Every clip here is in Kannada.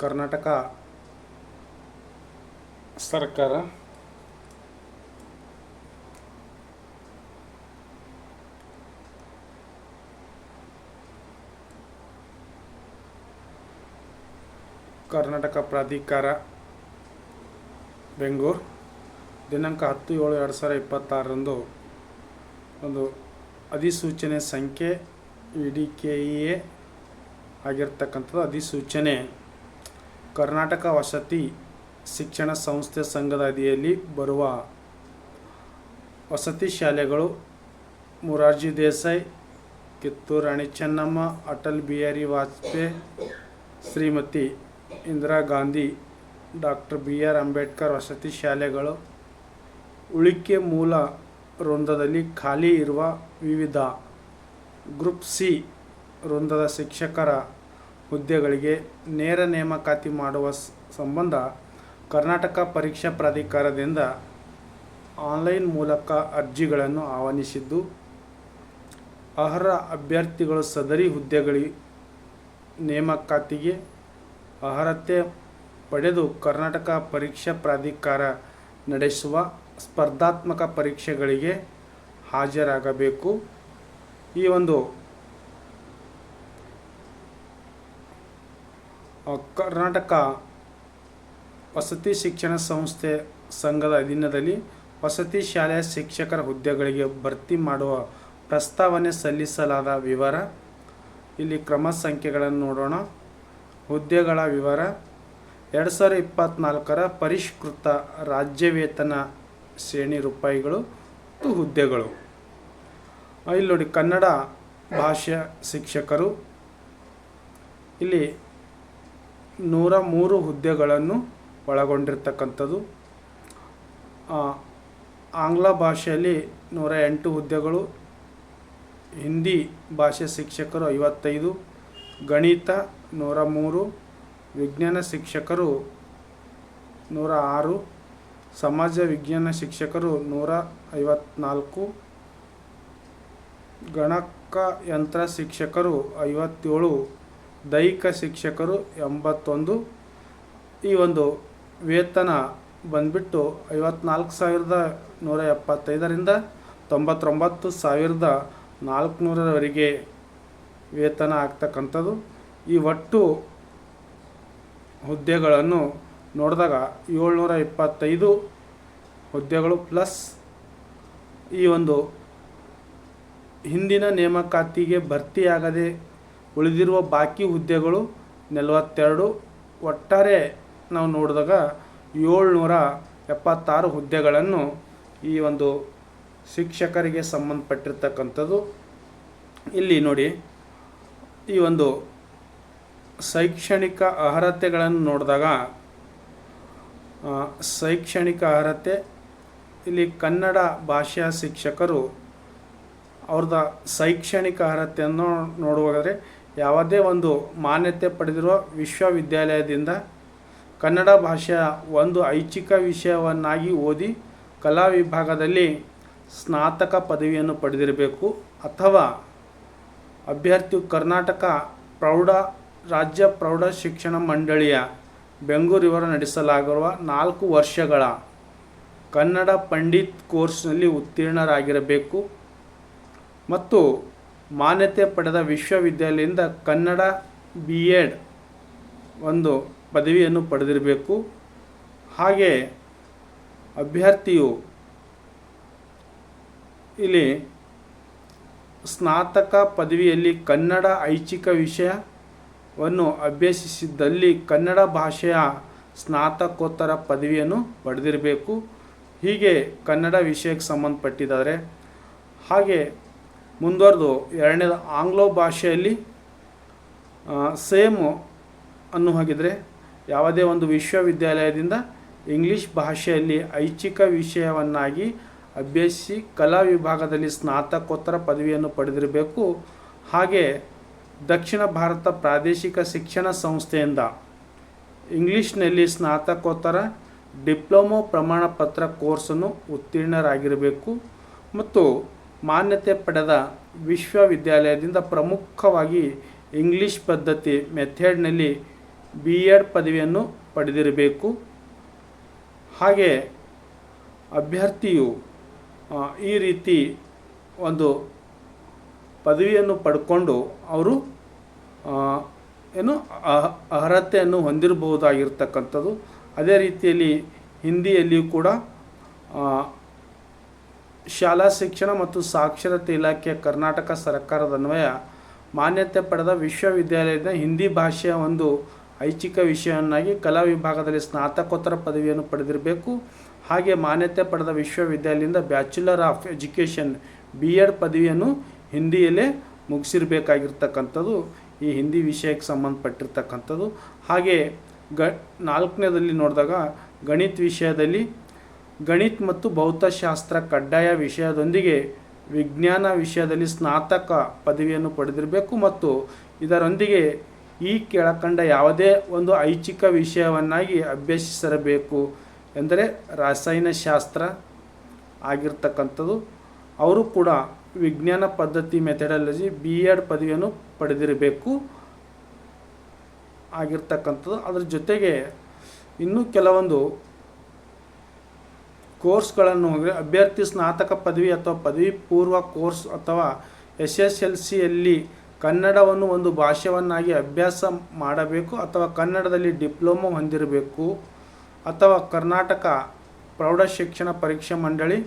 ಕರ್ನಾಟಕ ಸರ್ಕಾರ ಕರ್ನಾಟಕ ಪ್ರಾಧಿಕಾರ ಬೆಂಗಳೂರು ದಿನಾಂಕ 10/7/2026 ಒಂದು ಅಧಿಸೂಚನೆ ಸಂಖ್ಯೆ EDKEA ಆಗಿರ್ತಕ್ಕಂಥದ್ದು. ಅಧಿಸೂಚನೆ ಕರ್ನಾಟಕ ವಸತಿ ಶಿಕ್ಷಣ ಸಂಸ್ಥೆ ಸಂಘದ ಅಡಿಯಲ್ಲಿ ಬರುವ ವಸತಿ ಶಾಲೆಗಳು ಮೊರಾರ್ಜಿ ದೇಸಾಯಿ, ಕಿತ್ತೂರು ರಾಣಿ ಚೆನ್ನಮ್ಮ, ಅಟಲ್ ಬಿಹಾರಿ ವಾಜಪೇಯಿ, ಶ್ರೀಮತಿ ಇಂದಿರಾ ಗಾಂಧಿ, ಡಾಕ್ಟರ್ BR ಅಂಬೇಡ್ಕರ್ ವಸತಿ ಶಾಲೆಗಳು ಉಳಿಕೆ ಮೂಲ ವೃಂದದಲ್ಲಿ ಖಾಲಿ ಇರುವ ವಿವಿಧ ಗ್ರೂಪ್ C ವೃಂದದ ಶಿಕ್ಷಕರ ಹುದ್ದೆಗಳಿಗೆ ನೇರ ನೇಮಕಾತಿ ಮಾಡುವ ಸಂಬಂಧ ಕರ್ನಾಟಕ ಪರೀಕ್ಷಾ ಪ್ರಾಧಿಕಾರದಿಂದ ಆನ್ಲೈನ್ ಮೂಲಕ ಅರ್ಜಿಗಳನ್ನು ಆಹ್ವಾನಿಸಿದ್ದು, ಅರ್ಹ ಅಭ್ಯರ್ಥಿಗಳು ಸದರಿ ಹುದ್ದೆಗಳಿಗೆ ನೇಮಕಾತಿಗೆ ಅರ್ಹತೆ ಪಡೆದು ಕರ್ನಾಟಕ ಪರೀಕ್ಷಾ ಪ್ರಾಧಿಕಾರ ನಡೆಸುವ ಸ್ಪರ್ಧಾತ್ಮಕ ಪರೀಕ್ಷೆಗಳಿಗೆ ಹಾಜರಾಗಬೇಕು. ಈ ಒಂದು ಕರ್ನಾಟಕ ವಸತಿ ಶಿಕ್ಷಣ ಸಂಸ್ಥೆ ಸಂಘದ ಅಧೀನದಲ್ಲಿ ವಸತಿ ಶಾಲೆಯ ಶಿಕ್ಷಕರ ಹುದ್ದೆಗಳಿಗೆ ಭರ್ತಿ ಮಾಡುವ ಪ್ರಸ್ತಾವನೆ ಸಲ್ಲಿಸಲಾದ ವಿವರ. ಇಲ್ಲಿ ಕ್ರಮ ಸಂಖ್ಯೆಗಳನ್ನು ನೋಡೋಣ. ಹುದ್ದೆಗಳ ವಿವರ: 2024 ಪರಿಷ್ಕೃತ ರಾಜ್ಯ ವೇತನ ಶ್ರೇಣಿ ರೂಪಾಯಿಗಳು ಮತ್ತು ಹುದ್ದೆಗಳು. ಇಲ್ಲಿ ನೋಡಿ, ಕನ್ನಡ ಭಾಷಾ ಶಿಕ್ಷಕರು ಇಲ್ಲಿ 103 ಹುದ್ದೆಗಳನ್ನು ಒಳಗೊಂಡಿರ್ತಕ್ಕಂಥದ್ದು. ಆಂಗ್ಲ ಭಾಷೆಯಲ್ಲಿ 108 ಹುದ್ದೆಗಳು, ಹಿಂದಿ ಭಾಷೆ ಶಿಕ್ಷಕರು 55, ಗಣಿತ 103, ವಿಜ್ಞಾನ ಶಿಕ್ಷಕರು 106, ಸಮಾಜ ವಿಜ್ಞಾನ ಶಿಕ್ಷಕರು 154, ಗಣಕಯಂತ್ರ ಶಿಕ್ಷಕರು 57, ದೈಹಿಕ ಶಿಕ್ಷಕರು 81. ಈ ಒಂದು ವೇತನ ಬಂದ್ಬಿಟ್ಟು 54,175ರಿಂದ 99,400ರವರೆಗೆ ವೇತನ ಆಗ್ತಕ್ಕಂಥದ್ದು. ಈ ಒಟ್ಟು ಹುದ್ದೆಗಳನ್ನು ನೋಡಿದಾಗ 725 ಹುದ್ದೆಗಳು ಪ್ಲಸ್ ಈ ಒಂದು ಹಿಂದಿನ ನೇಮಕಾತಿಗೆ ಭರ್ತಿಯಾಗದೆ ಉಳಿದಿರುವ ಬಾಕಿ ಹುದ್ದೆಗಳು 42. ಒಟ್ಟಾರೆ ನಾವು ನೋಡಿದಾಗ 776 ಹುದ್ದೆಗಳನ್ನು ಈ ಒಂದು ಶಿಕ್ಷಕರಿಗೆ ಸಂಬಂಧಪಟ್ಟಿರ್ತಕ್ಕಂಥದ್ದು. ಇಲ್ಲಿ ನೋಡಿ, ಈ ಒಂದು ಶೈಕ್ಷಣಿಕ ಅರ್ಹತೆಗಳನ್ನು ನೋಡಿದಾಗ ಶೈಕ್ಷಣಿಕ ಅರ್ಹತೆ ಇಲ್ಲಿ ಕನ್ನಡ ಭಾಷಾ ಶಿಕ್ಷಕರು ಅವ್ರದ್ದು ಶೈಕ್ಷಣಿಕ ಅರ್ಹತೆಯನ್ನು ನೋಡುವಾದರೆ ಯಾವುದೇ ಒಂದು ಮಾನ್ಯತೆ ಪಡೆದಿರುವ ವಿಶ್ವವಿದ್ಯಾಲಯದಿಂದ ಕನ್ನಡ ಭಾಷೆಯ ಒಂದು ಐಚ್ಛಿಕ ವಿಷಯವನ್ನಾಗಿ ಓದಿ ಕಲಾ ವಿಭಾಗದಲ್ಲಿ ಸ್ನಾತಕ ಪದವಿಯನ್ನು ಪಡೆದಿರಬೇಕು, ಅಥವಾ ಅಭ್ಯರ್ಥಿಯು ಕರ್ನಾಟಕ ರಾಜ್ಯ ಪ್ರೌಢ ಶಿಕ್ಷಣ ಮಂಡಳಿಯ ಬೆಂಗಳೂರಿವರು ನಡೆಸಲಾಗಿರುವ 4 ವರ್ಷಗಳ ಕನ್ನಡ ಪಂಡಿತ್ ಕೋರ್ಸ್ನಲ್ಲಿ ಉತ್ತೀರ್ಣರಾಗಿರಬೇಕು ಮತ್ತು ಮಾನ್ಯತೆ ಪಡೆದ ವಿಶ್ವವಿದ್ಯಾಲಯದಿಂದ ಕನ್ನಡ B.Ed ಒಂದು ಪದವಿಯನ್ನು ಪಡೆದಿರಬೇಕು. ಹಾಗೆ ಅಭ್ಯರ್ಥಿಯು ಇಲ್ಲಿ ಸ್ನಾತಕ ಪದವಿಯಲ್ಲಿ ಕನ್ನಡ ಐಚ್ಛಿಕ ವಿಷಯವನ್ನು ಅಭ್ಯಸಿಸಿದ್ದಲ್ಲಿ ಕನ್ನಡ ಭಾಷೆಯ ಸ್ನಾತಕೋತ್ತರ ಪದವಿಯನ್ನು ಪಡೆದಿರಬೇಕು. ಹೀಗೆ ಕನ್ನಡ ವಿಷಯಕ್ಕೆ ಸಂಬಂಧಪಟ್ಟಿದ್ದಾರೆ. ಹಾಗೆ ಮುಂದುವರೆದು ಎರಡನೇದು ಆಂಗ್ಲ ಭಾಷೆಯಲ್ಲಿ ಸೇಮ್ ಅನ್ನು ಹಾಗಿದ್ರೆ ಯಾವುದೇ ಒಂದು ವಿಶ್ವವಿದ್ಯಾಲಯದಿಂದ ಇಂಗ್ಲೀಷ್ ಭಾಷೆಯಲ್ಲಿ ಐಚ್ಛಿಕ ವಿಷಯವನ್ನಾಗಿ ಅಭ್ಯಸಿಸಿ ಕಲಾ ವಿಭಾಗದಲ್ಲಿ ಸ್ನಾತಕೋತ್ತರ ಪದವಿಯನ್ನು ಪಡೆದಿರಬೇಕು. ಹಾಗೆ ದಕ್ಷಿಣ ಭಾರತ ಪ್ರಾದೇಶಿಕ ಶಿಕ್ಷಣ ಸಂಸ್ಥೆಯಿಂದ ಇಂಗ್ಲೀಷ್ನಲ್ಲಿ ಸ್ನಾತಕೋತ್ತರ ಡಿಪ್ಲೊಮೊ ಪ್ರಮಾಣ ಪತ್ರ ಕೋರ್ಸನ್ನು ಉತ್ತೀರ್ಣರಾಗಿರಬೇಕು ಮತ್ತು ಮಾನ್ಯತೆ ಪಡೆದ ವಿಶ್ವವಿದ್ಯಾಲಯದಿಂದ ಪ್ರಮುಖವಾಗಿ ಇಂಗ್ಲೀಷ್ ಪದ್ಧತಿ ಮೆಥಡ್ನಲ್ಲಿ B.Ed ಪದವಿಯನ್ನು ಪಡೆದಿರಬೇಕು. ಹಾಗೆ ಅಭ್ಯರ್ಥಿಯು ಈ ರೀತಿ ಒಂದು ಪದವಿಯನ್ನು ಪಡ್ಕೊಂಡು ಅವರು ಅರ್ಹತೆಯನ್ನು ಹೊಂದಿರಬಹುದಾಗಿರ್ತಕ್ಕಂಥದ್ದು. ಅದೇ ರೀತಿಯಲ್ಲಿ ಹಿಂದಿಯಲ್ಲಿಯೂ ಕೂಡ ಶಾಲಾ ಶಿಕ್ಷಣ ಮತ್ತು ಸಾಕ್ಷರತೆ ಇಲಾಖೆ ಕರ್ನಾಟಕ ಸರ್ಕಾರದ ಅನ್ವಯ ಮಾನ್ಯತೆ ಪಡೆದ ವಿಶ್ವವಿದ್ಯಾಲಯದ ಹಿಂದಿ ಭಾಷೆಯ ಒಂದು ಐಚ್ಛಿಕ ವಿಷಯವನ್ನಾಗಿ ಕಲಾ ವಿಭಾಗದಲ್ಲಿ ಸ್ನಾತಕೋತ್ತರ ಪದವಿಯನ್ನು ಪಡೆದಿರಬೇಕು. ಹಾಗೆ ಮಾನ್ಯತೆ ಪಡೆದ ವಿಶ್ವವಿದ್ಯಾಲಯದಿಂದ ಬ್ಯಾಚುಲರ್ ಆಫ್ ಎಜುಕೇಷನ್ B.Ed ಪದವಿಯನ್ನು ಹಿಂದಿಯಲ್ಲೇ ಮುಗಿಸಿರಬೇಕಾಗಿರ್ತಕ್ಕಂಥದ್ದು ಈ ಹಿಂದಿ ವಿಷಯಕ್ಕೆ ಸಂಬಂಧಪಟ್ಟಿರ್ತಕ್ಕಂಥದ್ದು. ಹಾಗೆ ನಾಲ್ಕನೇದಲ್ಲಿ ನೋಡಿದಾಗ ಗಣಿತ ವಿಷಯದಲ್ಲಿ ಗಣಿತ ಮತ್ತು ಭೌತಶಾಸ್ತ್ರ ಕಡ್ಡಾಯ ವಿಷಯದೊಂದಿಗೆ ವಿಜ್ಞಾನ ವಿಷಯದಲ್ಲಿ ಸ್ನಾತಕ ಪದವಿಯನ್ನು ಪಡೆದಿರಬೇಕು ಮತ್ತು ಇದರೊಂದಿಗೆ ಈ ಕೆಳಕಂಡ ಯಾವುದೇ ಒಂದು ಐಚ್ಛಿಕ ವಿಷಯವನ್ನಾಗಿ ಅಭ್ಯಸಿಸಿರಬೇಕು ಎಂದರೆ ರಸಾಯನಶಾಸ್ತ್ರ ಆಗಿರ್ತಕ್ಕಂಥದ್ದು. ಅವರು ಕೂಡ ವಿಜ್ಞಾನ ಪದ್ಧತಿ ಮೆಥಡಾಲಜಿ B.Ed ಪದವಿಯನ್ನು ಪಡೆದಿರಬೇಕು ಆಗಿರ್ತಕ್ಕಂಥದ್ದು. ಅದರ ಜೊತೆಗೆ ಇನ್ನೂ ಕೆಲವೊಂದು ಕೋರ್ಸ್ಗಳನ್ನು ಹೋದರೆ ಅಭ್ಯರ್ಥಿ ಸ್ನಾತಕ ಪದವಿ ಅಥವಾ ಪದವಿ ಪೂರ್ವ ಕೋರ್ಸ್ ಅಥವಾ SSLCಯಲ್ಲಿ ಕನ್ನಡವನ್ನು ಒಂದು ಭಾಷೆಯನ್ನಾಗಿ ಅಭ್ಯಾಸ ಮಾಡಬೇಕು ಅಥವಾ ಕನ್ನಡದಲ್ಲಿ ಡಿಪ್ಲೊಮೊ ಹೊಂದಿರಬೇಕು ಅಥವಾ ಕರ್ನಾಟಕ ಪ್ರೌಢಶಿಕ್ಷಣ ಪರೀಕ್ಷಾ ಮಂಡಳಿ,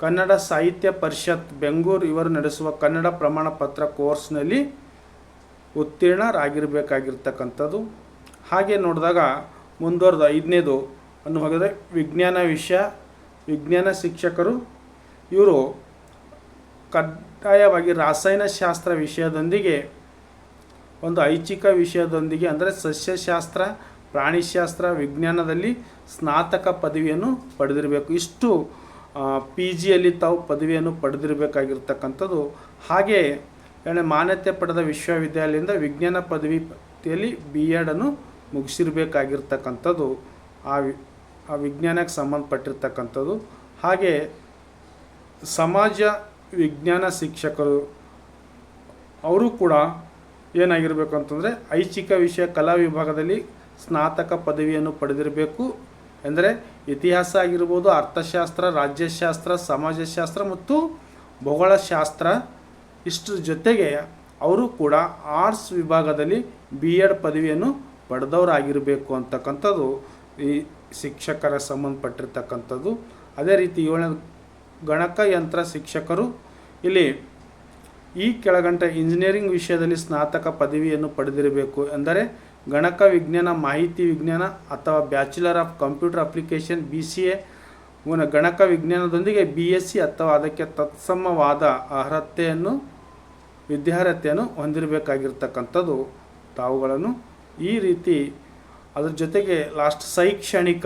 ಕನ್ನಡ ಸಾಹಿತ್ಯ ಪರಿಷತ್ ಬೆಂಗಳೂರು ಇವರು ನಡೆಸುವ ಕನ್ನಡ ಪ್ರಮಾಣ ಪತ್ರ ಕೋರ್ಸ್ನಲ್ಲಿ ಉತ್ತೀರ್ಣರಾಗಿರಬೇಕಾಗಿರ್ತಕ್ಕಂಥದ್ದು. ಹಾಗೆ ನೋಡಿದಾಗ ಮುಂದುವರೆದ 5ನೇದು ಅನ್ನು ಹೋಗಿದ್ರೆ ವಿಜ್ಞಾನ ವಿಷಯ ವಿಜ್ಞಾನ ಶಿಕ್ಷಕರು ಇವರು ಕಡ್ಡಾಯವಾಗಿ ರಾಸಾಯನಶಾಸ್ತ್ರ ವಿಷಯದೊಂದಿಗೆ ಒಂದು ಐಚ್ಛಿಕ ವಿಷಯದೊಂದಿಗೆ ಅಂದರೆ ಸಸ್ಯಶಾಸ್ತ್ರ ಪ್ರಾಣಿಶಾಸ್ತ್ರ ವಿಜ್ಞಾನದಲ್ಲಿ ಸ್ನಾತಕ ಪದವಿಯನ್ನು ಪಡೆದಿರಬೇಕು. ಇಷ್ಟು PGಯಲ್ಲಿ ತಾವು ಪದವಿಯನ್ನು ಪಡೆದಿರಬೇಕಾಗಿರ್ತಕ್ಕಂಥದ್ದು. ಹಾಗೆ ಮಾನ್ಯತೆ ಪಡೆದ ವಿಶ್ವವಿದ್ಯಾಲಯದಿಂದ ವಿಜ್ಞಾನ ಪದವಿಯಲ್ಲಿ B.Ed ಅನ್ನು ಮುಗಿಸಿರಬೇಕಾಗಿರ್ತಕ್ಕಂಥದ್ದು ಆ ವಿಜ್ಞಾನಕ್ಕೆ ಸಂಬಂಧಪಟ್ಟಿರ್ತಕ್ಕಂಥದ್ದು. ಹಾಗೆ ಸಮಾಜ ವಿಜ್ಞಾನ ಶಿಕ್ಷಕರು ಅವರು ಕೂಡ ಏನಾಗಿರಬೇಕು ಅಂತಂದರೆ ಐಚ್ಛಿಕ ವಿಷಯ ಕಲಾ ವಿಭಾಗದಲ್ಲಿ ಸ್ನಾತಕ ಪದವಿಯನ್ನು ಪಡೆದಿರಬೇಕು. ಎಂದರೆ ಇತಿಹಾಸ ಆಗಿರ್ಬೋದು, ಅರ್ಥಶಾಸ್ತ್ರ, ರಾಜ್ಯಶಾಸ್ತ್ರ, ಸಮಾಜಶಾಸ್ತ್ರ ಮತ್ತು ಭೂಗೋಳಶಾಸ್ತ್ರ. ಇಷ್ಟರ ಜೊತೆಗೆ ಅವರು ಕೂಡ ಆರ್ಟ್ಸ್ ವಿಭಾಗದಲ್ಲಿ B.Ed ಪದವಿಯನ್ನು ಪಡೆದವರಾಗಿರಬೇಕು ಅಂತಕ್ಕಂಥದ್ದು ಈ ಶಿಕ್ಷಕರ ಸಂಬಂಧಪಟ್ಟಿರ್ತಕ್ಕಂಥದ್ದು. ಅದೇ ರೀತಿ 7ನೇ ಗಣಕಯಂತ್ರ ಶಿಕ್ಷಕರು ಇಲ್ಲಿ ಈ ಕೆಳಗಂಟ ಇಂಜಿನಿಯರಿಂಗ್ ವಿಷಯದಲ್ಲಿ ಸ್ನಾತಕ ಪದವಿಯನ್ನು ಪಡೆದಿರಬೇಕು. ಎಂದರೆ ಗಣಕ ವಿಜ್ಞಾನ, ಮಾಹಿತಿ ವಿಜ್ಞಾನ ಅಥವಾ bachelor of computer application BCA, ಗಣಕ ವಿಜ್ಞಾನದೊಂದಿಗೆ BSc ಅಥವಾ ಅದಕ್ಕೆ ತತ್ಸಮವಾದ ವಿದ್ಯಾರ್ಹತೆಯನ್ನು ಹೊಂದಿರಬೇಕಾಗಿರ್ತಕ್ಕಂಥದ್ದು ತಾವುಗಳನ್ನು ಈ ರೀತಿ. ಅದ್ರ ಜೊತೆಗೆ ಲಾಸ್ಟ್ ಶೈಕ್ಷಣಿಕ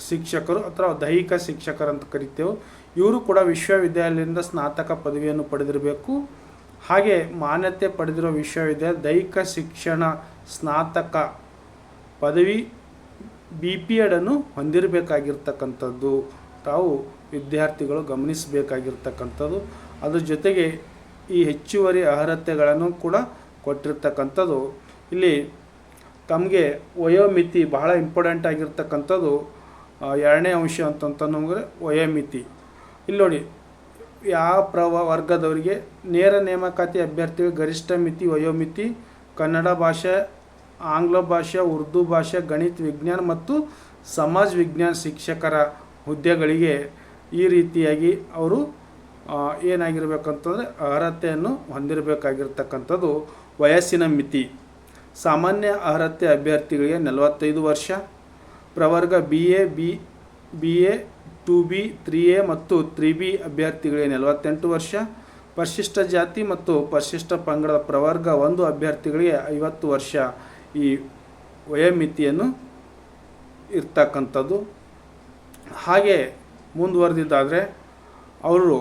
ಶಿಕ್ಷಕರು ಅಥವಾ ದೈಹಿಕ ಶಿಕ್ಷಕರು ಅಂತ ಕರಿತೇವೆ. ಇವರು ಕೂಡ ವಿಶ್ವವಿದ್ಯಾಲಯದಿಂದ ಸ್ನಾತಕ ಪದವಿಯನ್ನು ಪಡೆದಿರಬೇಕು. ಹಾಗೆ ಮಾನ್ಯತೆ ಪಡೆದಿರುವ ವಿಶ್ವವಿದ್ಯಾಲಯ ದೈಹಿಕ ಶಿಕ್ಷಣ ಸ್ನಾತಕ ಪದವಿ B.Ed ಅನ್ನು ಹೊಂದಿರಬೇಕಾಗಿರ್ತಕ್ಕಂಥದ್ದು ತಾವು ವಿದ್ಯಾರ್ಥಿಗಳು ಗಮನಿಸಬೇಕಾಗಿರ್ತಕ್ಕಂಥದ್ದು. ಅದ್ರ ಜೊತೆಗೆ ಈ ಹೆಚ್ಚುವರಿ ಅರ್ಹತೆಗಳನ್ನು ಕೂಡ ಕೊಟ್ಟಿರ್ತಕ್ಕಂಥದ್ದು. ಇಲ್ಲಿ ತಮಗೆ ವಯೋಮಿತಿ ಬಹಳ ಇಂಪಾರ್ಟೆಂಟ್ ಆಗಿರ್ತಕ್ಕಂಥದ್ದು. 2ನೇ ಅಂಶ ಅಂತಂತಂದ್ರೆ ವಯೋಮಿತಿ. ಇಲ್ಲಿ ನೋಡಿ, ಯಾವ ವರ್ಗದವರಿಗೆ ನೇರ ನೇಮಕಾತಿ ಅಭ್ಯರ್ಥಿಗಳಿಗೆ ಗರಿಷ್ಠ ಮಿತಿ ವಯೋಮಿತಿ ಕನ್ನಡ ಭಾಷೆ, ಆಂಗ್ಲ ಭಾಷೆ, ಉರ್ದು ಭಾಷೆ, ಗಣಿತ ವಿಜ್ಞಾನ ಮತ್ತು ಸಮಾಜ ವಿಜ್ಞಾನ ಶಿಕ್ಷಕರ ಹುದ್ದೆಗಳಿಗೆ ಈ ರೀತಿಯಾಗಿ ಅವರು ಏನಾಗಿರಬೇಕಂತಂದರೆ ಅರ್ಹತೆಯನ್ನು ಹೊಂದಿರಬೇಕಾಗಿರ್ತಕ್ಕಂಥದ್ದು. ವಯಸ್ಸಿನ ಮಿತಿ ಸಾಮಾನ್ಯ ಅರ್ಹತೆ ಅಭ್ಯರ್ಥಿಗಳಿಗೆ 45 ವರ್ಷ, ಪ್ರವರ್ಗ BA 2B 3A ಮತ್ತು 3B ಅಭ್ಯರ್ಥಿಗಳಿಗೆ 48 ವರ್ಷ, ಪರಿಶಿಷ್ಟ ಜಾತಿ ಮತ್ತು ಪರಿಶಿಷ್ಟ ಪಂಗಡದ ಪ್ರವರ್ಗ 1 ಅಭ್ಯರ್ಥಿಗಳಿಗೆ 50 ವರ್ಷ ಈ ವಯೋಮಿತಿಯನ್ನು ಇರ್ತಕ್ಕಂಥದ್ದು. ಹಾಗೆ ಮುಂದುವರೆದಿದ್ದಾದರೆ ಅವರು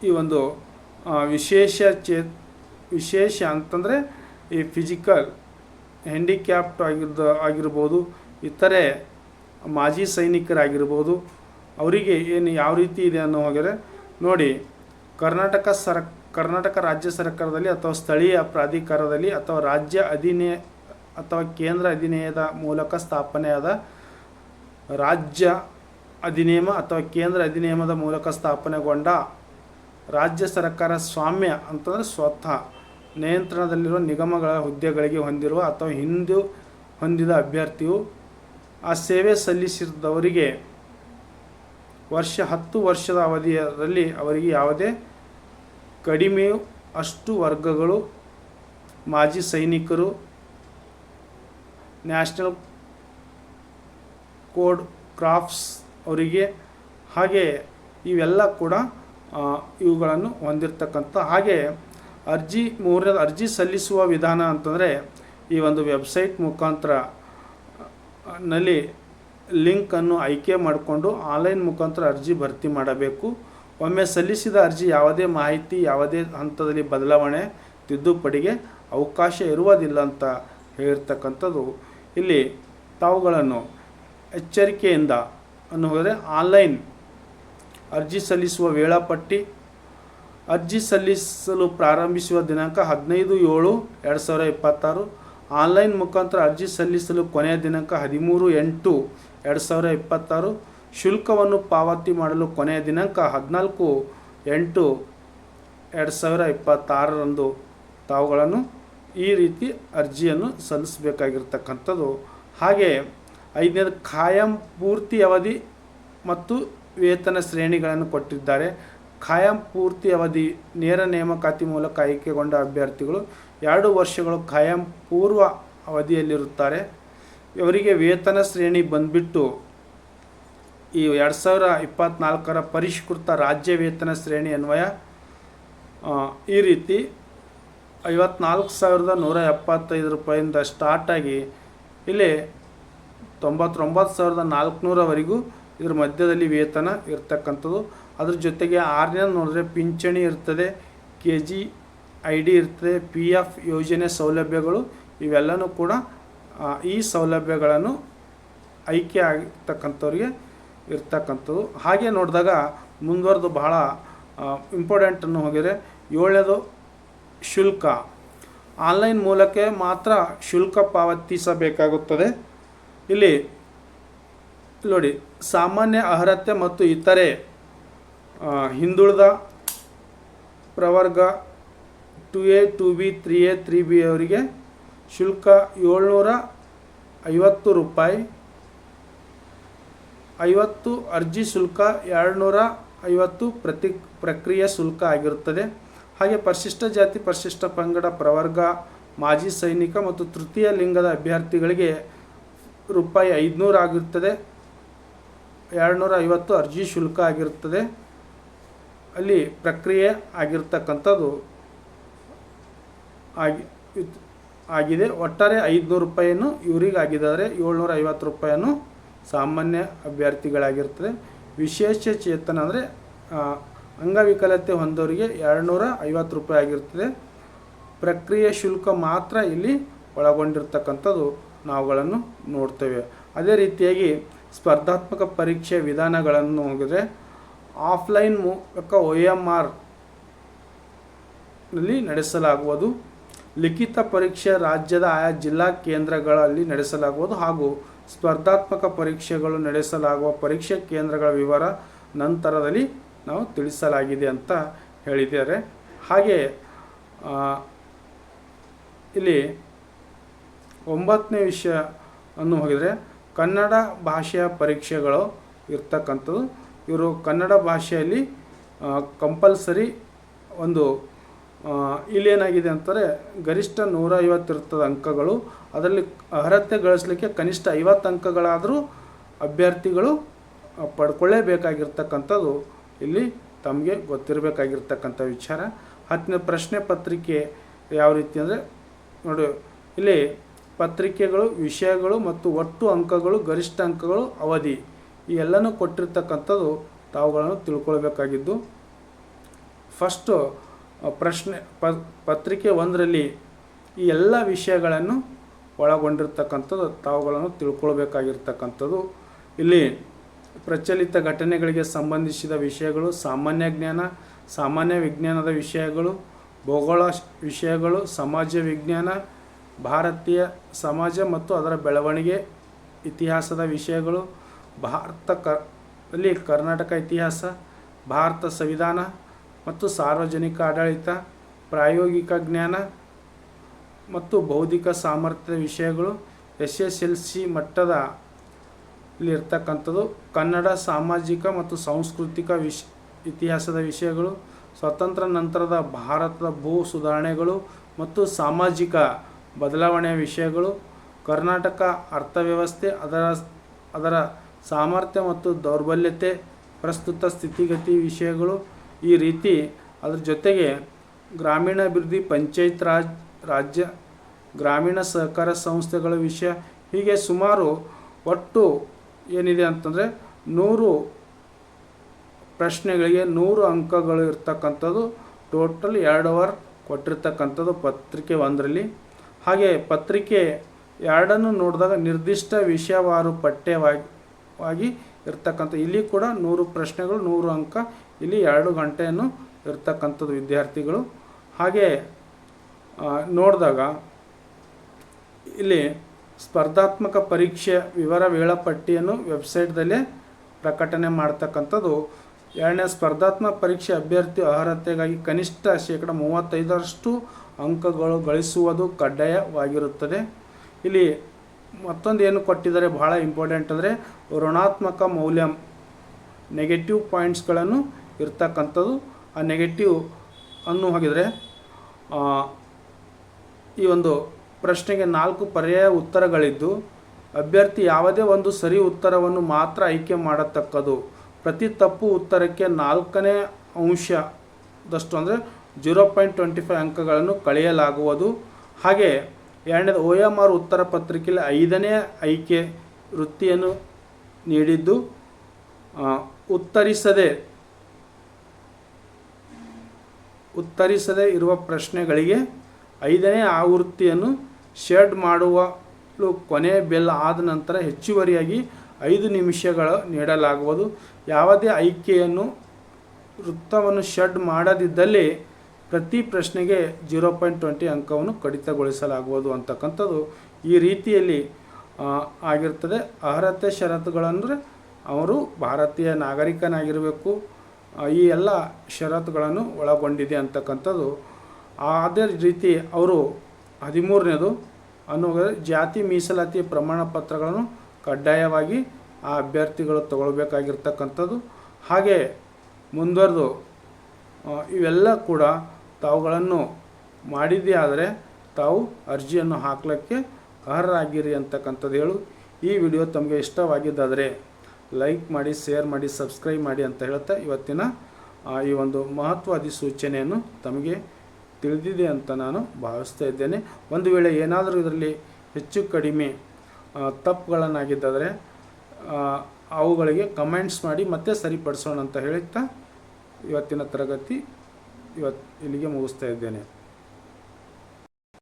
ಈ ಒಂದು ವಿಶೇಷ ಅಂತಂದರೆ ಈ ಫಿಸಿಕಲ್ ಹ್ಯಾಂಡಿಕ್ಯಾಪ್ಟ್ ಆಗಿರ್ಬೋದು, ಇತರೆ ಮಾಜಿ ಸೈನಿಕರಾಗಿರ್ಬೋದು, ಅವರಿಗೆ ಏನು ಯಾವ ರೀತಿ ಇದೆ ಅನ್ನೋ ಹೋದರೆ ನೋಡಿ, ಕರ್ನಾಟಕ ಕರ್ನಾಟಕ ರಾಜ್ಯ ಸರ್ಕಾರದಲ್ಲಿ ಅಥವಾ ಸ್ಥಳೀಯ ಪ್ರಾಧಿಕಾರದಲ್ಲಿ ಅಥವಾ ರಾಜ್ಯ ಅಧಿನೇ ಅಥವಾ ಕೇಂದ್ರ ಅಧಿನೇಯದ ಮೂಲಕ ಸ್ಥಾಪನೆಯಾದ ರಾಜ್ಯ ಅಧಿನಿಯಮ ಅಥವಾ ಕೇಂದ್ರ ಅಧಿನಿಯಮದ ಮೂಲಕ ಸ್ಥಾಪನೆಗೊಂಡ ರಾಜ್ಯ ಸರ್ಕಾರ ಸ್ವಾಮ್ಯ ಅಂತಂದರೆ ಸ್ವತಃ ನಿಯಂತ್ರಣದಲ್ಲಿರುವ ನಿಗಮಗಳ ಹುದ್ದೆಗಳಿಗೆ ಹೊಂದಿರುವ ಅಥವಾ ಹಿಂದೆ ಹೊಂದಿದ ಅಭ್ಯರ್ಥಿಯು ಆ ಸೇವೆ ಸಲ್ಲಿಸಿದವರಿಗೆ 10 ವರ್ಷದ ಅವಧಿಯಲ್ಲಿ ಅವರಿಗೆ ಯಾವುದೇ ಕಡಿಮೆಯು ಅಷ್ಟು ವರ್ಗಗಳು ಮಾಜಿ ಸೈನಿಕರು, ನ್ಯಾಷನಲ್ ಕೋಡ್ ಕ್ರಾಫ್ಟ್ಸ್ ಅವರಿಗೆ ಹಾಗೆ ಇವೆಲ್ಲ ಕೂಡ ಇವುಗಳನ್ನು ಹೊಂದಿರತಕ್ಕಂಥ ಹಾಗೆ ಮೂರನೇದು ಅರ್ಜಿ ಸಲ್ಲಿಸುವ ವಿಧಾನ ಅಂತಂದರೆ ಈ ಒಂದು ವೆಬ್ಸೈಟ್ ಮುಖಾಂತರ ನಲ್ಲಿ ಲಿಂಕನ್ನು ಆಯ್ಕೆ ಮಾಡಿಕೊಂಡು ಆನ್ಲೈನ್ ಮುಖಾಂತರ ಅರ್ಜಿ ಭರ್ತಿ ಮಾಡಬೇಕು. ಒಮ್ಮೆ ಸಲ್ಲಿಸಿದ ಅರ್ಜಿ ಯಾವುದೇ ಮಾಹಿತಿ ಯಾವುದೇ ಹಂತದಲ್ಲಿ ಬದಲಾವಣೆ ತಿದ್ದುಪಡಿಗೆ ಅವಕಾಶ ಇರುವುದಿಲ್ಲ ಅಂತ ಹೇಳಿರ್ತಕ್ಕಂಥದ್ದು ಇಲ್ಲಿ ತಾವುಗಳನ್ನು ಎಚ್ಚರಿಕೆಯಿಂದ ಹೋದರೆ ಆನ್ಲೈನ್ ಅರ್ಜಿ ಸಲ್ಲಿಸುವ ವೇಳಾಪಟ್ಟಿ ಅರ್ಜಿ ಸಲ್ಲಿಸಲು ಪ್ರಾರಂಭಿಸುವ ದಿನಾಂಕ 15/7/2026. ಆನ್ಲೈನ್ ಮುಖಾಂತರ ಅರ್ಜಿ ಸಲ್ಲಿಸಲು ಕೊನೆಯ ದಿನಾಂಕ 13/8/2026. ಶುಲ್ಕವನ್ನು ಪಾವತಿ ಮಾಡಲು ಕೊನೆಯ ದಿನಾಂಕ 14/8/2026 ತಾವುಗಳನ್ನು ಈ ರೀತಿ ಅರ್ಜಿಯನ್ನು ಸಲ್ಲಿಸಬೇಕಾಗಿರ್ತಕ್ಕಂಥದ್ದು. ಹಾಗೆ 5ನೇದು ಖಾಯಂ ಪೂರ್ತಿ ಅವಧಿ ಮತ್ತು ವೇತನ ಶ್ರೇಣಿಗಳನ್ನು ಕೊಟ್ಟಿದ್ದಾರೆ. ಖಾಯಂ ಪೂರ್ತಿ ಅವಧಿ ನೇರ ನೇಮಕಾತಿ ಮೂಲಕ ಆಯ್ಕೆಗೊಂಡ ಅಭ್ಯರ್ಥಿಗಳು 2 ವರ್ಷಗಳು ಖಾಯಂ ಪೂರ್ವ ಅವಧಿಯಲ್ಲಿರುತ್ತಾರೆ. ಇವರಿಗೆ ವೇತನ ಶ್ರೇಣಿ ಬಂದುಬಿಟ್ಟು ಈ 2024ರ ಪರಿಷ್ಕೃತ ರಾಜ್ಯ ವೇತನ ಶ್ರೇಣಿ ಅನ್ವಯ ಈ ರೀತಿ 54,175 ರೂಪಾಯಿಂದ ಸ್ಟಾರ್ಟಾಗಿ ಇಲ್ಲಿ 99,400ವರೆಗೂ ಇದ್ರ ಮಧ್ಯದಲ್ಲಿ ವೇತನ ಇರ್ತಕ್ಕಂಥದ್ದು. ಅದ್ರ ಜೊತೆಗೆ 6ನೇ ನೋಡಿದ್ರೆ ಪಿಂಚಣಿ ಇರ್ತದೆ, KGID ಇರ್ತದೆ, PF ಯೋಜನೆ ಸೌಲಭ್ಯಗಳು ಇವೆಲ್ಲನೂ ಕೂಡ ಈ ಸೌಲಭ್ಯಗಳನ್ನು ಆಯ್ಕೆ ಆಗಿರ್ತಕ್ಕಂಥವ್ರಿಗೆ ಇರ್ತಕ್ಕಂಥದ್ದು. ಹಾಗೆ ನೋಡಿದಾಗ ಮುಂದುವರೆದು ಬಹಳ ಇಂಪಾರ್ಟೆಂಟನ್ನು ಹೋಗಿದರೆ 7ನೇದು ಶುಲ್ಕ. ಆನ್ಲೈನ್ ಮೂಲಕ ಮಾತ್ರ ಶುಲ್ಕ ಪಾವತಿಸಬೇಕಾಗುತ್ತದೆ. ಇಲ್ಲಿ ನೋಡಿ, ಸಾಮಾನ್ಯ ಅರ್ಹತೆ ಮತ್ತು ಇತರೆ ಹಿಂದುಳಿದ ಪ್ರವರ್ಗ 2A 2B 3A 3B ಅವರಿಗೆ ಶುಲ್ಕ 750 ರೂಪಾಯಿ. 50 ಅರ್ಜಿ ಶುಲ್ಕ, 250 ಪ್ರಕ್ರಿಯೆ ಶುಲ್ಕ ಆಗಿರುತ್ತದೆ. ಹಾಗೆ ಪರಿಶಿಷ್ಟ ಜಾತಿ ಪರಿಶಿಷ್ಟ ಪಂಗಡ ಪ್ರವರ್ಗ ಮಾಜಿ ಸೈನಿಕ ಮತ್ತು ತೃತೀಯ ಲಿಂಗದ ಅಭ್ಯರ್ಥಿಗಳಿಗೆ ರೂಪಾಯಿ 500 ಆಗಿರುತ್ತದೆ. 250 ಅರ್ಜಿ ಶುಲ್ಕ ಆಗಿರುತ್ತದೆ. ಅಲ್ಲಿ ಪ್ರಕ್ರಿಯೆ ಆಗಿರ್ತಕ್ಕಂಥದ್ದು ಆಗಿದೆ. ಒಟ್ಟಾರೆ 500 ರೂಪಾಯಿಯನ್ನು ಇವರಿಗೆ ಆಗಿದ್ದಾರೆ. 750 ರೂಪಾಯಿಯನ್ನು ಸಾಮಾನ್ಯ ಅಭ್ಯರ್ಥಿಗಳಾಗಿರ್ತದೆ. ವಿಶೇಷ ಚೇತನ ಅಂದರೆ ಅಂಗವಿಕಲತೆ ಹೊಂದೋರಿಗೆ 250 ರೂಪಾಯಿ ಆಗಿರ್ತದೆ. ಪ್ರಕ್ರಿಯೆ ಶುಲ್ಕ ಮಾತ್ರ ಇಲ್ಲಿ ಒಳಗೊಂಡಿರ್ತಕ್ಕಂಥದ್ದು ನಾವುಗಳನ್ನು ನೋಡ್ತೇವೆ. ಅದೇ ರೀತಿಯಾಗಿ ಸ್ಪರ್ಧಾತ್ಮಕ ಪರೀಕ್ಷೆ ವಿಧಾನಗಳನ್ನು ಹೋಗಿದರೆ ಆಫ್ಲೈನ್ ಮೂಲಕ OMR ನಲ್ಲಿ ನಡೆಸಲಾಗುವುದು. ಲಿಖಿತ ಪರೀಕ್ಷೆ ರಾಜ್ಯದ ಆಯಾ ಜಿಲ್ಲಾ ಕೇಂದ್ರಗಳಲ್ಲಿ ನಡೆಸಲಾಗುವುದು ಹಾಗೂ ಸ್ಪರ್ಧಾತ್ಮಕ ಪರೀಕ್ಷೆಗಳು ನಡೆಸಲಾಗುವ ಪರೀಕ್ಷೆ ಕೇಂದ್ರಗಳ ವಿವರ ನಂತರದಲ್ಲಿ ನಾವು ತಿಳಿಸಲಾಗಿದೆ ಅಂತ ಹೇಳಿದ್ದಾರೆ. ಹಾಗೆ ಇಲ್ಲಿ 9ನೇ ವಿಷಯ ಅನ್ನು ಹೋಗಿದರೆ ಕನ್ನಡ ಭಾಷೆಯ ಪರೀಕ್ಷೆಗಳು ಇರ್ತಕ್ಕಂಥದ್ದು. ಇವರು ಕನ್ನಡ ಭಾಷೆಯಲ್ಲಿ ಕಂಪಲ್ಸರಿ ಒಂದು ಇಲ್ಲೇನಾಗಿದೆ ಅಂತಾರೆ, ಗರಿಷ್ಠ 150 ಇರ್ತದೆ ಅಂಕಗಳು. ಅದರಲ್ಲಿ ಅರ್ಹತೆ ಗಳಿಸಲಿಕ್ಕೆ ಕನಿಷ್ಠ 50 ಅಂಕಗಳಾದರೂ ಅಭ್ಯರ್ಥಿಗಳು ಪಡ್ಕೊಳ್ಳೇಬೇಕಾಗಿರ್ತಕ್ಕಂಥದ್ದು ಇಲ್ಲಿ ತಮಗೆ ಗೊತ್ತಿರಬೇಕಾಗಿರ್ತಕ್ಕಂಥ ವಿಚಾರ. 10ನೇ ಪ್ರಶ್ನೆ ಪತ್ರಿಕೆ ಯಾವ ರೀತಿ ಅಂದರೆ ನೋಡಿ, ಇಲ್ಲಿ ಪತ್ರಿಕೆಗಳು, ವಿಷಯಗಳು ಮತ್ತು ಒಟ್ಟು ಅಂಕಗಳು, ಗರಿಷ್ಠ ಅಂಕಗಳು, ಅವಧಿ ಈ ಎಲ್ಲನೂ ಕೊಟ್ಟಿರ್ತಕ್ಕಂಥದ್ದು ತಾವುಗಳನ್ನು ತಿಳ್ಕೊಳ್ಬೇಕಾಗಿದ್ದು. ಫಸ್ಟು ಪ್ರಶ್ನೆ ಪತ್ರಿಕೆ 1ರಲ್ಲಿ ಈ ಎಲ್ಲ ವಿಷಯಗಳನ್ನು ಒಳಗೊಂಡಿರ್ತಕ್ಕಂಥದ್ದು ತಾವುಗಳನ್ನು ತಿಳ್ಕೊಳ್ಬೇಕಾಗಿರ್ತಕ್ಕಂಥದ್ದು. ಇಲ್ಲಿ ಪ್ರಚಲಿತ ಘಟನೆಗಳಿಗೆ ಸಂಬಂಧಿಸಿದ ವಿಷಯಗಳು, ಸಾಮಾನ್ಯ ಜ್ಞಾನ, ಸಾಮಾನ್ಯ ವಿಜ್ಞಾನದ ವಿಷಯಗಳು, ಭೂಗೋಳ ವಿಷಯಗಳು, ಸಮಾಜ ವಿಜ್ಞಾನ, ಭಾರತೀಯ ಸಮಾಜ ಮತ್ತು ಅದರ ಬೆಳವಣಿಗೆ, ಇತಿಹಾಸದ ವಿಷಯಗಳು, ಭಾರತದಲ್ಲಿ ಕರ್ನಾಟಕ ಇತಿಹಾಸ, ಭಾರತ ಸಂವಿಧಾನ ಮತ್ತು ಸಾರ್ವಜನಿಕ ಆಡಳಿತ, ಪ್ರಾಯೋಗಿಕ ಜ್ಞಾನ ಮತ್ತು ಬೌದ್ಧಿಕ ಸಾಮರ್ಥ್ಯದ ವಿಷಯಗಳು, SSLC ಮಟ್ಟದಲ್ಲಿರ್ತಕ್ಕಂಥದ್ದು, ಕನ್ನಡ ಸಾಮಾಜಿಕ ಮತ್ತು ಸಾಂಸ್ಕೃತಿಕ ಇತಿಹಾಸದ ವಿಷಯಗಳು, ಸ್ವಾತಂತ್ರ್ಯ ನಂತರದ ಭಾರತದ ಭೂ ಸುಧಾರಣೆಗಳು ಮತ್ತು ಸಾಮಾಜಿಕ ಬದಲಾವಣೆಯ ವಿಷಯಗಳು, ಕರ್ನಾಟಕ ಅರ್ಥವ್ಯವಸ್ಥೆ, ಅದರ ಸಾಮರ್ಥ್ಯ ಮತ್ತು ದೌರ್ಬಲ್ಯತೆ, ಪ್ರಸ್ತುತ ಸ್ಥಿತಿಗತಿ ವಿಷಯಗಳು. ಈ ರೀತಿ ಅದರ ಜೊತೆಗೆ ಗ್ರಾಮೀಣಾಭಿವೃದ್ಧಿ, ಪಂಚಾಯತ್ ರಾಜ್, ರಾಜ್ಯ ಗ್ರಾಮೀಣ ಸಹಕಾರ ಸಂಸ್ಥೆಗಳ ವಿಷಯ, ಹೀಗೆ ಸುಮಾರು ಒಟ್ಟು ಏನಿದೆ ಅಂತಂದರೆ 100 ಪ್ರಶ್ನೆಗಳಿಗೆ 100 ಅಂಕಗಳು ಇರ್ತಕ್ಕಂಥದ್ದು. ಟೋಟಲ್ 2 ಅವರ್ ಕೊಟ್ಟಿರ್ತಕ್ಕಂಥದ್ದು ಪತ್ರಿಕೆ 1ರಲ್ಲಿ. ಹಾಗೆ ಪತ್ರಿಕೆ 2ಅನ್ನು ನೋಡಿದಾಗ ನಿರ್ದಿಷ್ಟ ವಿಷಯವಾರು ಪಠ್ಯವಾಗಿ ಇರ್ತಕ್ಕಂಥ, ಇಲ್ಲಿ ಕೂಡ 100 ಪ್ರಶ್ನೆಗಳು 100 ಅಂಕ, ಇಲ್ಲಿ 2 ಗಂಟೆಯನ್ನು ಇರ್ತಕ್ಕಂಥದ್ದು ವಿದ್ಯಾರ್ಥಿಗಳು. ಹಾಗೆ ನೋಡಿದಾಗ ಇಲ್ಲಿ ಸ್ಪರ್ಧಾತ್ಮಕ ಪರೀಕ್ಷೆ ವಿವರ ವೇಳಾಪಟ್ಟಿಯನ್ನು ವೆಬ್ಸೈಟ್ದಲ್ಲೇ ಪ್ರಕಟಣೆ ಮಾಡ್ತಕ್ಕಂಥದ್ದು. 2ನೇ ಸ್ಪರ್ಧಾತ್ಮಕ ಪರೀಕ್ಷೆ ಅಭ್ಯರ್ಥಿ ಅರ್ಹತೆಗಾಗಿ ಕನಿಷ್ಠ 35% ಅಂಕಗಳು ಗಳಿಸುವುದು ಕಡ್ಡಾಯವಾಗಿರುತ್ತದೆ. ಇಲ್ಲಿ ಮತ್ತೊಂದು ಏನು ಕೊಟ್ಟಿದ್ದಾರೆ ಭಾಳ ಇಂಪಾರ್ಟೆಂಟ್ ಅಂದರೆ ಋಣಾತ್ಮಕ ಮೌಲ್ಯ, ನೆಗೆಟಿವ್ ಪಾಯಿಂಟ್ಸ್ಗಳನ್ನು ಇರ್ತಕ್ಕಂಥದ್ದು. ಆ ನೆಗೆಟಿವ್ ಅನ್ನು ಹಾಗಿದರೆ ಈ ಒಂದು ಪ್ರಶ್ನೆಗೆ 4 ಪರ್ಯಾಯ ಉತ್ತರಗಳಿದ್ದು ಅಭ್ಯರ್ಥಿ ಯಾವುದೇ ಒಂದು ಸರಿ ಉತ್ತರವನ್ನು ಮಾತ್ರ ಆಯ್ಕೆ ಮಾಡತಕ್ಕದ್ದು. ಪ್ರತಿ ತಪ್ಪು ಉತ್ತರಕ್ಕೆ 4ನೇ ಅಂಶದಷ್ಟು ಅಂದರೆ 0.25 ಅಂಕಗಳನ್ನು ಕಳೆಯಲಾಗುವುದು. ಹಾಗೆ 2ನೇದು OMR ಉತ್ತರ ಪತ್ರಿಕೆಯಲ್ಲಿ 5ನೇ ಆಯ್ಕೆ ವೃತ್ತಿಯನ್ನು ನೀಡಿದ್ದು ಉತ್ತರಿಸದೇ ಇರುವ ಪ್ರಶ್ನೆಗಳಿಗೆ 5ನೇ ಆವೃತ್ತಿಯನ್ನು ಶೇಡ್ ಮಾಡಲು ಕೊನೆಯ ಬೆಲ್ ಆದ ನಂತರ ಹೆಚ್ಚುವರಿಯಾಗಿ 5 ನಿಮಿಷಗಳು ನೀಡಲಾಗುವುದು. ಯಾವುದೇ ಆಯ್ಕೆಯನ್ನು ವೃತ್ತವನ್ನು ಶೆಡ್ ಮಾಡದಿದ್ದಲ್ಲಿ ಪ್ರತಿ ಪ್ರಶ್ನೆಗೆ 0.20 ಅಂಕವನ್ನು ಕಡಿತಗೊಳಿಸಲಾಗುವುದು ಅಂತಕ್ಕಂಥದ್ದು ಈ ರೀತಿಯಲ್ಲಿ ಆಗಿರ್ತದೆ. ಅರ್ಹತೆ ಷರತ್ತುಗಳಂದರೆ ಅವರು ಭಾರತೀಯ ನಾಗರಿಕನಾಗಿರಬೇಕು, ಈ ಎಲ್ಲ ಷರತ್ತುಗಳನ್ನು ಒಳಗೊಂಡಿದೆ ಅಂತಕ್ಕಂಥದ್ದು. ಅದೇ ರೀತಿ ಅವರು 13ನೇದು ಅನ್ನುವ ಜಾತಿ ಮೀಸಲಾತಿ ಪ್ರಮಾಣ ಪತ್ರಗಳನ್ನು ಕಡ್ಡಾಯವಾಗಿ ಆ ಅಭ್ಯರ್ಥಿಗಳು ತಗೊಳ್ಬೇಕಾಗಿರ್ತಕ್ಕಂಥದ್ದು. ಹಾಗೆ ಮುಂದುವರೆದು ಇವೆಲ್ಲ ಕೂಡ ತಾವುಗಳನ್ನು ಮಾಡಿದ್ದೇ ಆದರೆ ತಾವು ಅರ್ಜಿಯನ್ನು ಹಾಕಲಿಕ್ಕೆ ಅರ್ಹರಾಗಿರಿ ಅಂತಕ್ಕಂಥದ್ದು ಹೇಳು. ಈ ವಿಡಿಯೋ ತಮಗೆ ಇಷ್ಟವಾಗಿದ್ದಾದರೆ ಲೈಕ್ ಮಾಡಿ, ಶೇರ್ ಮಾಡಿ, ಸಬ್ಸ್ಕ್ರೈಬ್ ಮಾಡಿ ಅಂತ ಹೇಳ್ತಾ ಇವತ್ತಿನ ಈ ಒಂದು ಮಹತ್ವ ಅಧಿಸೂಚನೆಯನ್ನು ತಮಗೆ ತಿಳಿದಿದೆ ಅಂತ ನಾನು ಭಾವಿಸ್ತಾ ಇದ್ದೇನೆ. ಒಂದು ವೇಳೆ ಏನಾದರೂ ಇದರಲ್ಲಿ ಹೆಚ್ಚು ಕಡಿಮೆ ತಪ್ಪುಗಳನ್ನಾಗಿದ್ದರೆ ಅವುಗಳಿಗೆ ಕಮೆಂಟ್ಸ್ ಮಾಡಿ ಮತ್ತೆ ಸರಿಪಡಿಸೋಣ ಅಂತ ಹೇಳ್ತಾ ಇವತ್ತಿನ ತರಗತಿ ಇಲ್ಲಿಗೆ ಮುಗಿಸ್ತಾ ಇದ್ದೇನೆ.